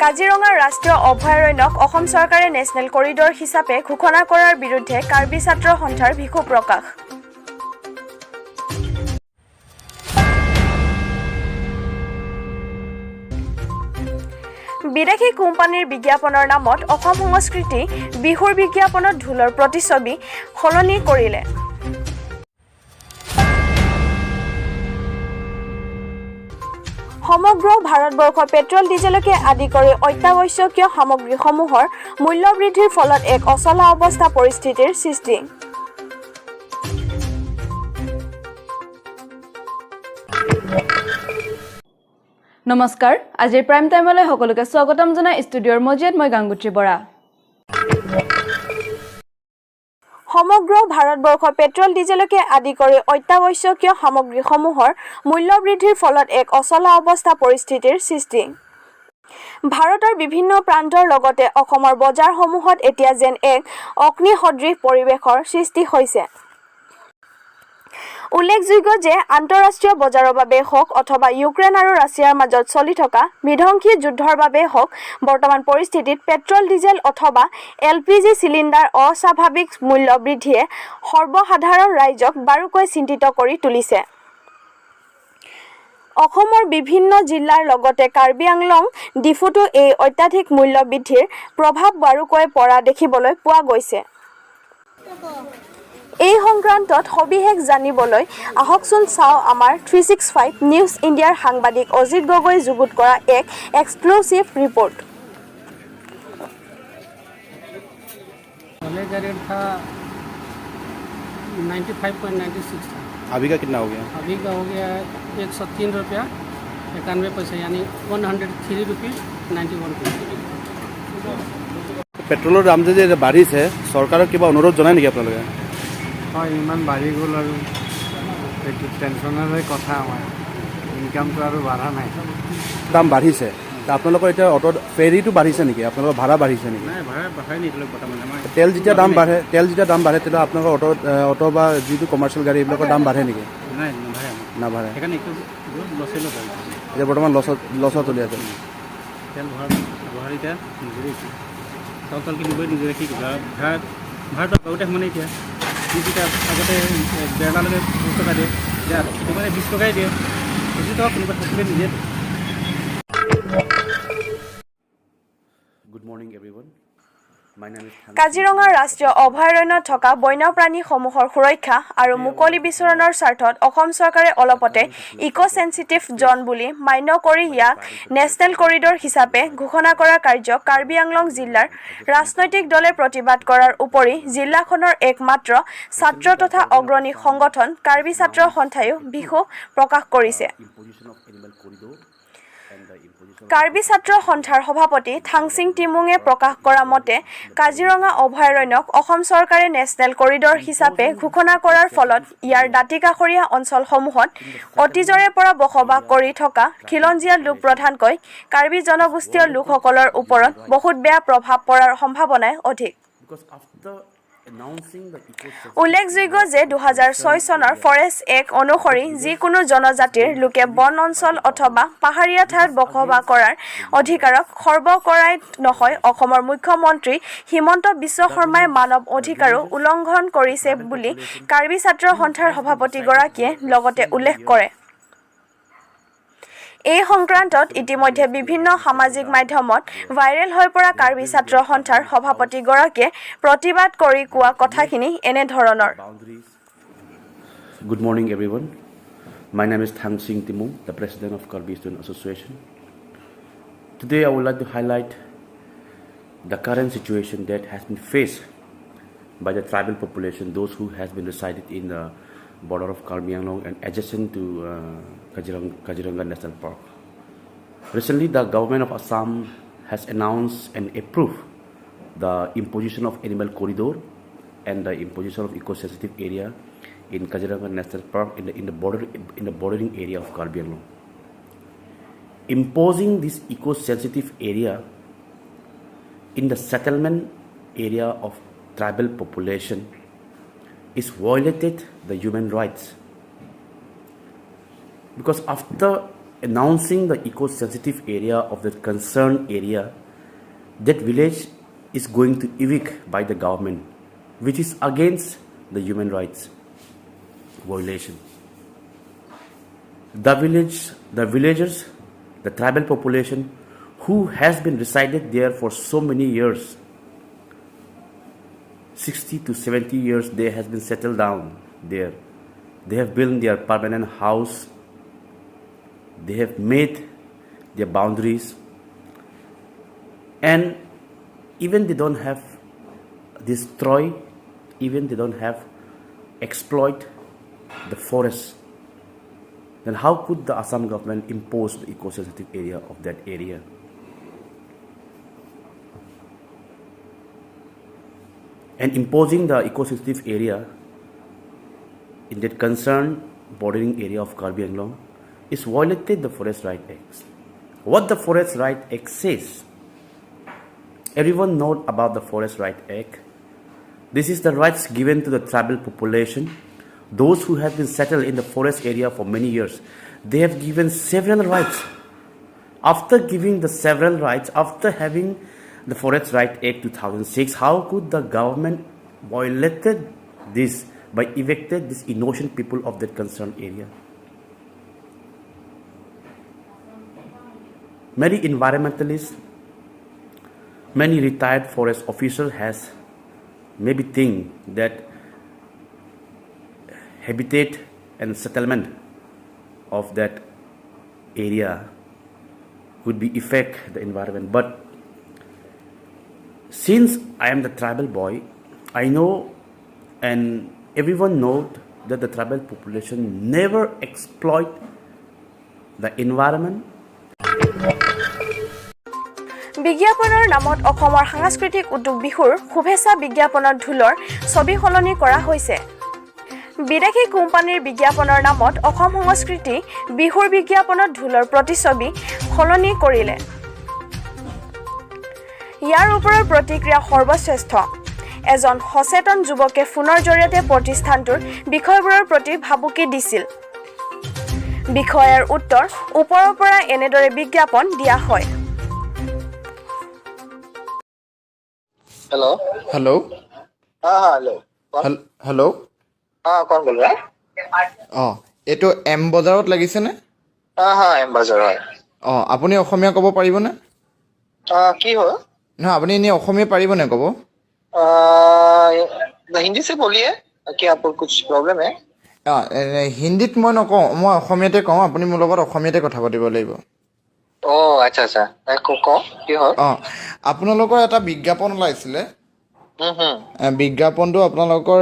কাজিৰঙা ৰাষ্ট্ৰীয় অভয়াৰণ্যক অসম চৰকাৰে national corridor হিচাপে ঘোষণা কৰাৰ বিৰুদ্ধে কাৰ্বি ছাত্ৰ সন্থাৰ বিক্ষোভ প্ৰকাশ। বিদেশী কোম্পানীৰ বিজ্ঞাপনৰ নামত অসম সংস্কৃতি বিহুৰ বিজ্ঞাপনত ঢোলৰ প্ৰতিচ্ছবি সলনি কৰিলে। সমগ্ৰ ভাৰতবৰ্ষৰ পেট্ৰল ডিজেলকে আদি কৰি অত্যাৱশ্যকীয় সামগ্ৰীসমূহৰ মূল্য বৃদ্ধিৰ ফলত এক অচলা অৱস্থা পৰিস্থিতিৰ সৃষ্টি। নমস্কাৰ, আজিৰ প্ৰাইম টাইমলৈ সকলোকে স্বাগতম জনাই ষ্টুডিঅ'ৰ মজিয়াত মই গাংগুত্ৰী বৰা। সমগ্ৰ ভাৰতবৰ্ষৰ পেট্ৰল ডিজেলকে আদি কৰি অত্যাৱশ্যকীয় সামগ্ৰীসমূহৰ মূল্য বৃদ্ধিৰ ফলত এক অচলা অৱস্থা পৰিস্থিতিৰ সৃষ্টি। ভাৰতৰ বিভিন্ন প্ৰান্তৰ লগতে অসমৰ বজাৰসমূহত এতিয়া যেন এক অগ্নিসদৃশ পৰিৱেশৰ সৃষ্টি হৈছে। উল্লেখযোগ্য যে আন্তঃৰাষ্ট্ৰীয় বজাৰৰ বাবে হওক অথবা ইউক্ৰেইন আৰু ৰাছিয়াৰ মাজত চলি থকা বিধ্বংসী যুদ্ধৰ বাবে হওক, বৰ্তমান পৰিস্থিতিত পেট্ৰল ডিজেল অথবা LPG চিলিণ্ডাৰ অস্বাভাৱিক মূল্য বৃদ্ধিয়ে সৰ্বসাধাৰণ ৰাইজক বাৰুকৈ চিন্তিত কৰি তুলিছে। অসমৰ বিভিন্ন জিলাৰ লগতে কাৰ্বি আংলং ডিফুতো এই অত্যাধিক মূল্য বৃদ্ধিৰ প্ৰভাৱ বাৰুকৈ পৰা দেখিবলৈ পোৱা গৈছে। এই সংক্ৰান্তত সবিশেষ জানিবলৈ আহকচোন চাওঁ আমাৰ 365 নিউজ ইণ্ডিয়াৰ সাংবাদিক অজিত গগৈ যুগুত কৰা এক এক্সক্লুচিভ ৰিপৰ্ট। पहले का रेट था 95.96 था। अभी का कितना हो गया? अभी का हो गया 103 रुपया 91 पैसे, यानी 103 रुपीज़ 91 पैसे। পেট্ৰলৰ দাম যে বাঢ়িছে, চৰকাৰক কিবা অনুৰোধ জনায় নেকি আপোনালোকে? হয়, ইমান বাঢ়ি গ'ল আৰু এইটো টেনশ্যনৰে কথা। আমাৰ ইনকামটো আৰু বাঢ়া নাই, দাম বাঢ়িছে। আপোনালোকৰ এতিয়া অটো ফেৰীটো বাঢ়িছে নেকি? আপোনালোকৰ ভাড়া বাঢ়িছে নেকি? নাই, ভাড়া বঢ়াই নিদিলোঁ বৰ্তমান। আমাৰ তেল যেতিয়া দাম বাঢ়ে তেতিয়া আপোনালোকৰ অটো বা যিটো কমাৰ্চিয়েল গাড়ী এইবিলাকৰ দাম বাঢ়ে নেকি? নাই, নাবাঢ়ে। সেইকাৰণে একটু বহুত লছেই ল'ব। এতিয়া বৰ্তমান লছত চলি আছে। তেল বঢ়াই এতিয়া নিজৰে চাউল কিনিবই নিজৰে, কি ভাড়াটো আগতে মানে এতিয়া যিকেইটা আগতে 1.5 টকালৈকে 20 টকা দিয়ে, এতিয়া সেইটো মানে 20 টকাই দিয়ে। 20 টকা কোনোবা থাকিলে নিজে। Good morning everyone. কাজিৰঙা ৰাষ্ট্ৰীয় অভয়াৰণ্যত থকা বন্যপ্ৰাণীসমূহৰ সুৰক্ষা আৰু মুকলি বিচৰণৰ স্বাৰ্থত অসম চৰকাৰে অলপতে ইক' চেনচিটিভ জ'ন বুলি মান্য কৰি ইয়াক নেশ্যনেল কৰিডৰ হিচাপে ঘোষণা কৰাৰ কাৰ্য কাৰ্বি আংলং জিলাৰ ৰাজনৈতিক দলে প্ৰতিবাদ কৰাৰ উপৰি জিলাখনৰ একমাত্ৰ ছাত্ৰ তথা অগ্ৰণী সংগঠন কাৰ্বি ছাত্ৰ সন্থায়ো বিক্ষোভ প্ৰকাশ কৰিছে। কাৰ্বি ছাত্ৰ সন্থাৰ সভাপতি থাংচিং টিমুঙে প্ৰকাশ কৰা মতে, কাজিৰঙা অভয়াৰণ্যক অসম চৰকাৰে নেশ্যনেল কৰিডৰ হিচাপে ঘোষণা কৰাৰ ফলত ইয়াৰ দাঁতিকাষৰীয়া অঞ্চলসমূহত অতীজৰে পৰা বসবাস কৰি থকা খিলঞ্জীয়া লোক প্ৰধানকৈ কাৰ্বি জনগোষ্ঠীয় লোকসকলৰ ওপৰত বহুত বেয়া প্ৰভাৱ পৰাৰ সম্ভাৱনাই অধিক। উল্লেখযোগ্য যে 2006 চনৰ ফৰেষ্ট এক্ট অনুসৰি যিকোনো জনজাতিৰ লোকে বন অঞ্চল অথবা পাহাৰীয়া ঠাইত বসবাস কৰাৰ অধিকাৰক খৰ্ব কৰাই নহয়, অসমৰ মুখ্যমন্ত্ৰী হিমন্ত বিশ্ব শৰ্মাই মানৱ অধিকাৰো উলংঘন কৰিছে বুলি কাৰ্বি ছাত্ৰ সন্থাৰ সভাপতিগৰাকীয়ে লগতে উল্লেখ কৰে। এই সংক্ৰান্তত ইতিমধ্যে বিভিন্ন সামাজিক মাধ্যমত ভাইৰেল হৈ পৰা কাৰ্বি ছাত্ৰ সন্থাৰ সভাপতিগৰাকীয়ে প্ৰতিবাদ কৰি কোৱা কথাখিনি এনেধৰণৰ। Good morning everyone. My name is Thangsing Timung, the president of Karbi Student Association. Today I would like to highlight the current situation that has been faced by the tribal population, those who has been resided in the border of Karbi Anglong and adjacent to Kaziranga National Park. Recently, the government of Assam has announced and approved the imposition of animal corridor and the imposition of eco-sensitive area in Kaziranga National Park in the bordering area of Karbi Anglong. Imposing this eco-sensitive area in the settlement area of tribal population is violated the human rights, because after announcing the eco-sensitive area of the concerned area, that village is going to evict by the government, which is against the human rights violation. The villagers, the tribal population who has been resided there for so many years, 60 to 70 years, they has been settled down there. They have built their permanent house. They have made their boundaries, and even they don't have destroy, even they don't have exploit the forest. Then how could the Assam government impose the eco-sensitive area of that area? And imposing the eco-sensitive area in that concerned bordering area of Karbi Anglong is violated the Forest Right Act. What the Forest Right Act says, everyone knows about the Forest Right Act. This is the rights given to the tribal population, those who have been settled in the forest area for many years. They have given several rights. After giving the several rights, after having the Forest Right Act 2006, how could the government violated this by evicted these innocent people of that concerned area? Many environmentalists, many retired forest officials has maybe think that habitat and settlement of that area could be affect the environment. But since I am the tribal boy, I know and everyone knows that the tribal population never exploit the environment. বিজ্ঞাপনৰ নামত অসমৰ সাংস্কৃতিক উদ্যোগ বিহুৰ শুভেচ্ছা বিজ্ঞাপনৰ ঢোলৰ ছবি সলনি কৰা হৈছে। বিদেশী কোম্পানীৰ বিজ্ঞাপনৰ নামত অসম সংস্কৃতি বিহুৰ বিজ্ঞাপনৰ ঢোলৰ প্ৰতিছবি সলনি কৰিলে। ইয়াৰ ওপৰৰ প্ৰতিক্ৰিয়া সৰ্বশ্ৰেষ্ঠ। এজন সচেতন যুৱকে ফোনৰ জৰিয়তে প্ৰতিষ্ঠানটোৰ বিষয়বোৰৰ প্ৰতি ভাবুকি দিছিল। বিষয়ৰ উত্তৰ ওপৰৰ পৰা এনেদৰে বিজ্ঞাপন দিয়া হয়। हेलो हेलो हाँ हाँ हेलो हेलो हाँ कौन बोल रहा है অঁ এইটো এম বজাৰত লাগিছেনে? हाँ हाँ एम बाजार है অঁ আপুনি অসমীয়া ক'ব পাৰিবনে? की हो নহয় আপুনি এনেই অসমীয়া পাৰিবনে ক'ব? हिंदी से बोलिए क्या आपको कुछ प्रॉब्लम है অঁ হিন্দীত মই নকওঁ, মই অসমীয়াতে কওঁ। আপুনি মোৰ লগত অসমীয়াতে কথা পাতিব লাগিব। ओ अच्छा अच्छा कौन की हो অঁ আপোনালোকৰ এটা বিজ্ঞাপন ওলাইছিলে। हम्म বিজ্ঞাপনটো আপোনালোকৰ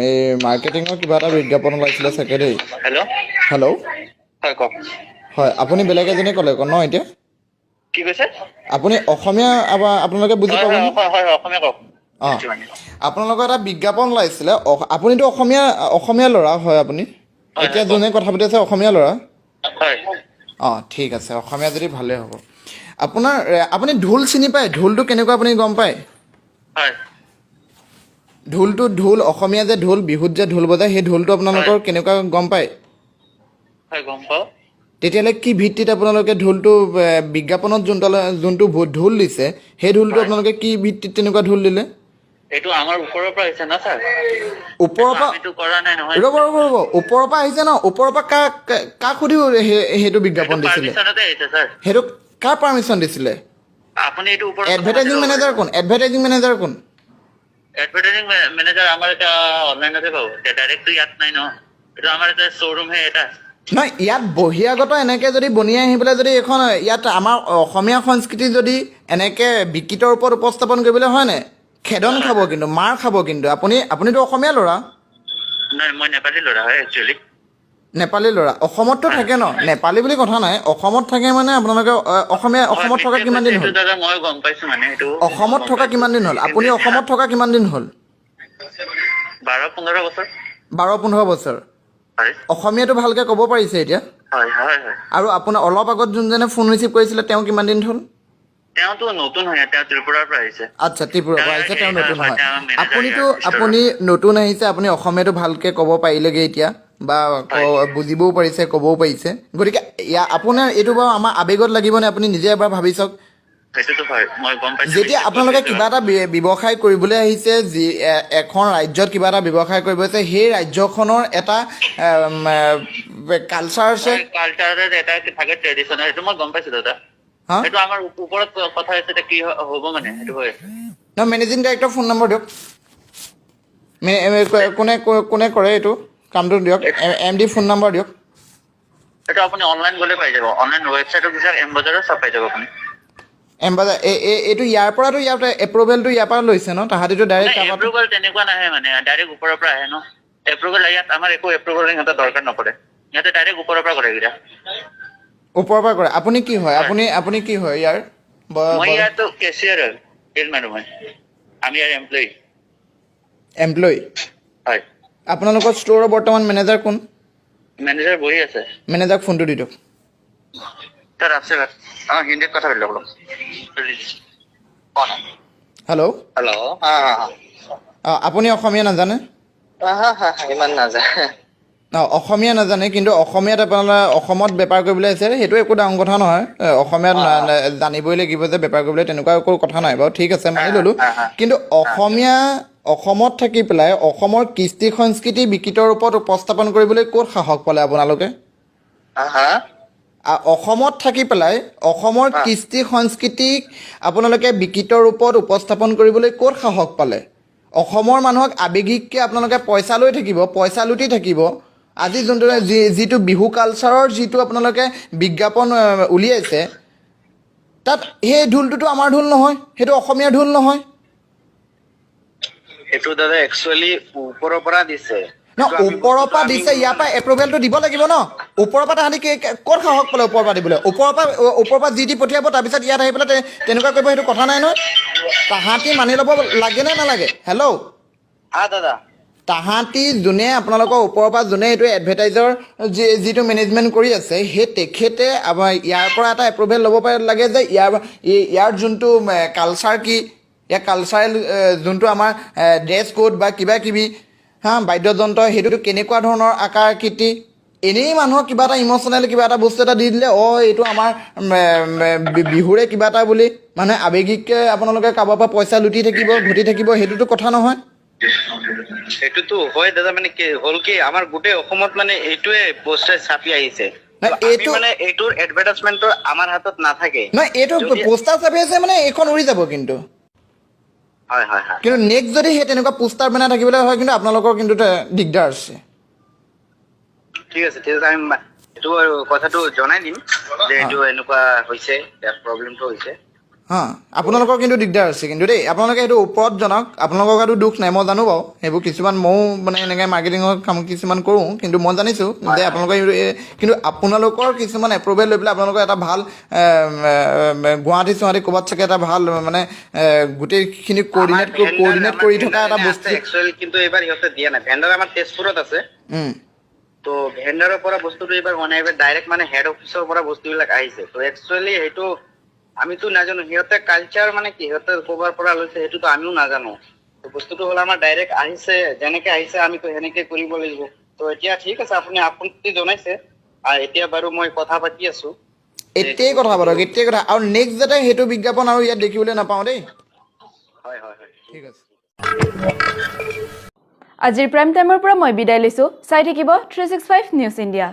এই মাৰ্কেটিঙৰ কিবা এটা বিজ্ঞাপন ওলাইছিলে চাগে দেই। हेलो হেল্ল' হয় কওক হয়, আপুনি বেলেগ এজনে ক'লে ন এতিয়া? কি কৈছে আপুনি অসমীয়া আপোনালোকে বুজি হয় পাব। হয় হয় অসমীয়া কওক অঁ আপোনালোকৰ এটা বিজ্ঞাপন ওলাইছিলে। আপুনিতো অসমীয়া ল'ৰা হয় আপুনি? এতিয়া যোনে কথা পাতি আছে অসমীয়া ল'ৰা? হয় অঁ ঠিক আছে, অসমীয়া যদি ভালেই হ'ব। আপুনি ঢোল চিনি পায়? ঢোলটো কেনেকুৱা আপুনি গম পায়? হয় ঢোল অসমীয়া যে ঢোল, বিহুত যে ঢোল বজায়, সেই ঢোলটো আপোনালোকৰ কেনেকুৱা গম পায়? হয় গম পাওঁ তেতিয়াহ'লে কি ভিত্তিত আপোনালোকে ঢোলটো বিজ্ঞাপনত যোনটো ঢোল দিছে, সেই ঢোলটো আপোনালোকে কি ভিত্তিত তেনেকুৱা ঢোল দিলে? এইটো আমাৰ ওপৰৰ পৰা আহিছে না ছাৰ ওপৰৰ পৰা আমিতো কৰা নাই নহয় ৰ'ব ওপৰৰ পৰা আহিছে ন? ওপৰৰ পৰা কাক সুধি সেইটো বিজ্ঞাপন দিছিলে? পাৰমিশনতে আহিছে ছাৰ সেইটো কাৰ পাৰ্মিশ্যন দিছিলে? আপুনি এইটো ওপৰৰ এডভাৰটাইজিং মেনেজাৰ কোন? এডভাৰটাইজিং মেনেজাৰ কোন? এডভাৰটাইজিং মেনেজাৰ আমাৰ এটা অনলাইনতে পাব ডাইৰেক্টটো ইয়াত নাই ন এইটো আমাৰ এটা শ্ব'ৰুমহে এটা নহয়, ইয়াত বহিৰাগত এনেকৈ যদি বনিয়াই আহি পেলাই যদি এখন ইয়াত আমাৰ অসমীয়া সংস্কৃতি যদি এনেকৈ বিকৃতৰ ওপৰত উপস্থাপন কৰিবলৈ হয়নে, খেদন খাব, কিন্তু মাৰ খাব। কিন্তু আপুনিতো অসমীয়া ল'ৰা? নাই মই নেপালী ল'ৰা হয় একচুৱেলি নেপালী ল'ৰা। অসমততো থাকে ন? নেপালী বুলি কথা নাই, অসমত থাকে মানে আপোনালোকে অসমত থকা কিমান দিন হ'ল? দাদা মই গম পাইছো মানে এইটো অসমত থকা কিমান দিন হ'ল? আপুনি অসমত থকা কিমান দিন হ'ল? 12-15 বছৰ 12-15 বছৰ। হয় অসমীয়াটো ভালকৈ ক'ব পাৰিছে এতিয়া? হয় হয় হয় আৰু আপোনাৰ অলপ আগত যোনজনে ফোন ৰিচিভ কৰিছিলে তেওঁ কিমান দিন হ'ল? তেওঁতো নতুন হয়, তেওঁ ত্ৰিপুৰাৰ পৰা আহিছে। আচ্ছা, ত্ৰিপুৰাৰ পৰা আহিছে, তেওঁ নতুন হয়। তেওঁ মেনেজাৰ আপুনি ইয়াৰ নতুন আহিছে, আপুনি অসমীয়াটো ভালকৈ ক'ব পাৰিলেগৈ এতিয়া। বা বুজিবও পাৰিছে ক'বও পাৰিছে গতিকে আপোনাৰ এইটো বাৰু আমাৰ আৱেগত লাগিবনে আপুনি নিজে এবাৰ ভাবি চাওক সেইটোতো হয় মই গম পাইছোঁ যেতিয়া আপোনালোকে কিবা এটা ব্যৱসায় কৰিবলৈ আহিছে যি এখন ৰাজ্যত কিবা এটা ব্যৱসায় কৰিব আহিছে সেই ৰাজ্যখনৰ এটা কালচাৰ আছে কালচাৰৰ এটা থাকে ট্ৰেডিশ্যনেল সেইটো মই গম পাইছোঁ দাদা হা সেইটো আমাৰ ওপৰত কথা হৈছে এতিয়া কি হ'ব মানে সেইটো হৈ আছে নহয় মেনেজিং ডাইৰেক্টৰ ফোন নম্বৰ দিয়ক কোনে কৰে এইটো কামটো দিয়ক MD ফোন নম্বৰ দিয়ক সেইটো আপুনি অনলাইন গ'লে পাই যাব অনলাইন ৱেবছাইটৰ পিছত M-Bazaৰৰ চব পাই যাব আপুনি M-Bazaar এইটো ইয়াৰ পৰাতো ইয়াৰ এপ্ৰুভেলটো ইয়াৰ পৰা লৈছে ন তাহাঁতিতো ডাইৰেক্ট এপ্ৰুভেল তেনেকুৱা নাহে মানে ডাইৰেক্ট ওপৰৰ পৰা আহে ন এপ্ৰুভেল ইয়াত আমাৰ একো এপ্ৰুভেল সিহঁতৰ দৰকাৰ নপৰে সিহঁতে ডাইৰেক্ট ওপৰৰ পৰা কৰে এইকেইটা ওপৰৰ পৰা কৰে আপুনি কি হয় আপুনি কি হয় ইয়াৰ মই ইয়াতো কেচিয়াৰ হয় ফিল্ড মানুহ মই আমি ইয়াৰ এমপ্লয়ী হয় আপোনালোকৰ ষ্ট'ৰৰ বৰ্তমান মেনেজাৰ কোন মেনেজাৰ বহি আছে মেনেজাৰক ফোনটো দি দিয়ক सर आपसे हिंदी কথা বললো বলো হেল্ল' हेलो हाँ हाँ আপুনি অসমীয়া নাজানে हाँ हाँ ইমান নাজানে অসমীয়া নাজানে কিন্তু অসমীয়াত আপোনালোকে অসমত বেপাৰ কৰিবলৈ আছে সেইটো একো ডাঙৰ কথা নহয় অসমীয়াত জানিবই লাগিব যে বেপাৰ কৰিবলৈ তেনেকুৱা একো কথা নাই বাৰু ঠিক আছে মানি ল'লোঁ কিন্তু অসমত থাকি পেলাই অসমৰ কৃষ্টি সংস্কৃতি বিকৃত ৰূপত উপস্থাপন কৰিবলৈ ক'ত সাহস পালে আপোনালোকে অসমত থাকি পেলাই অসমৰ কৃষ্টি সংস্কৃতিক আপোনালোকে বিকৃত ৰূপত উপস্থাপন কৰিবলৈ ক'ত সাহস পালে অসমৰ মানুহক আৱেগিককৈ আপোনালোকে পইচা লৈ থাকিব পইচা লুটি থাকিব আজি যোনটো যিটো বিহু কালচাৰৰ যিটো আপোনালোকে বিজ্ঞাপন উলিয়াইছে তাত সেই ঢোলটোতো আমাৰ ঢোল নহয় সেইটো অসমীয়া ঢোল নহয় এইটো দাদা একচুৱেলি ওপৰৰ পৰা দিছে ন ওপৰৰ পৰা দিছে ইয়াৰ পৰা এপ্ৰুভেলটো দিব লাগিব ন ওপৰৰ পৰা তাহাঁতি ক'ত সাহস পালে ওপৰৰ পৰা দিবলৈ ওপৰৰ পৰা যি দি পঠিয়াব তাৰপিছত ইয়াত আহি পেলাই তেনেকুৱা কৰিব সেইটো কথা নাই নহয় তাহাঁতি মানি ল'ব লাগেনে নালাগে হেল্ল' হা দাদা তাহাঁতি যোনে আপোনালোকৰ ওপৰৰ পৰা যোনে এইটো এডভাৰটাইজৰ যিটো মেনেজমেণ্ট কৰি আছে সেই তেখেতে ইয়াৰ পৰা এটা এপ্ৰুভেল ল'ব লাগে যে ইয়াৰ যোনটো কালচাৰ কি ইয়াৰ কালচাৰেল যোনটো আমাৰ ড্ৰেছ কোড বা কিবা কিবি বাদ্যযন্ত্ৰ সেইটোতো কেনেকুৱা ধৰণৰ আকাৰ আকৃতি এনেই মানুহক কিবা এটা ইম'চনেল কিবা এটা বস্তু এটা দি দিলে এইটো আমাৰ বিহুৰে কিবা এটা বুলি মানে আৱেগিককৈ আপোনালোকে কাৰোবাৰ পৰা পইচা লুটি থাকিব ঘটি থাকিব সেইটোতো কথা নহয় এইটোতো হয় দাদা মানে কি হ'ল কি আমাৰ গোটেই অসমত মানে এইটোৱে পোষ্টাৰ ছাপি আহিছে এইটো মানে এইটোৰ এডভাৰটাইজমেণ্টৰ আমাৰ হাতত নাথাকে নহয় এইটো পোষ্টাৰ ছাপি আছে মানে এইখন উৰি যাব কিন্তু হয় হয় হয় কিন্তু নেক্সট যদি সেই তেনেকুৱা পোষ্টাৰ বনাই থাকিবলৈ হয় কিন্তু আপোনালোকৰ কিন্তু দিগদাৰ আছে ঠিক আছে আমি এইটো কথাটো জনাই দিম যে এইটো এনেকুৱা হৈছে প্ৰব্লেমটো হৈছে আপোনালোকৰ কিন্তু দিগদাৰ আছে কিন্তু দেই আপোনালোকে সেইটো ওপৰত জনাওক আপোনালোকৰ গাতো দুখ নাই মই জানো বাৰু সেইবোৰ কিছুমান ময়ো মানে এনেকৈ মাৰ্কেটিঙৰ কাম কিছুমান কৰোঁ কিন্তু মই জানিছোঁ যে আপোনালোকৰ কিন্তু আপোনালোকৰ কিছুমান এপ্ৰুভেল লৈ পেলাই আপোনালোকৰ এটা ভাল গুৱাহাটী ক'ৰবাত চাগে এটা ভাল মানে গোটেইখিনি কোঅৰ্ডিনেট কৰি থকা এটা বস্তু একচুৱেলি কিন্তু এইবাৰ সিহঁতে দিয়া নাই ভেণ্ডাৰ আমাৰ তেজপুৰত আছে তো ভেণ্ডাৰৰ পৰা বস্তুটো এইবাৰ মানে এইবাৰ ডাইৰেক্ট মানে হেড অফিচৰ পৰা বস্তুবিলাক আহিছে তো একচুৱেলি সেইটো আমিতো নাজানো সিহঁতে কালচাৰ মানে কি সিহঁতে ক'ৰবাৰ পৰা লৈছে সেইটোতো আমিও নাজানো তো বস্তুটো হ'ল আমাৰ ডাইৰেক্ট আহিছে যেনেকৈ আহিছে আমিতো সেনেকৈ কৰিব লাগিব তো এতিয়া ঠিক আছে আপুনি আপত্তি জনাইছে এতিয়া বাৰু মই কথা পাতি আছোঁ এতিয়াই কথা পাতক এতিয়াই কথা আৰু নেক্সট যাতে সেইটো বিজ্ঞাপন আৰু ইয়াত দেখিবলৈ নাপাওঁ দেই হয় হয় হয় ঠিক আছে আজিৰ প্ৰাইম টাইমৰ পৰা মই বিদায় লৈছোঁ চাই থাকিব 365 নিউজ ইণ্ডিয়া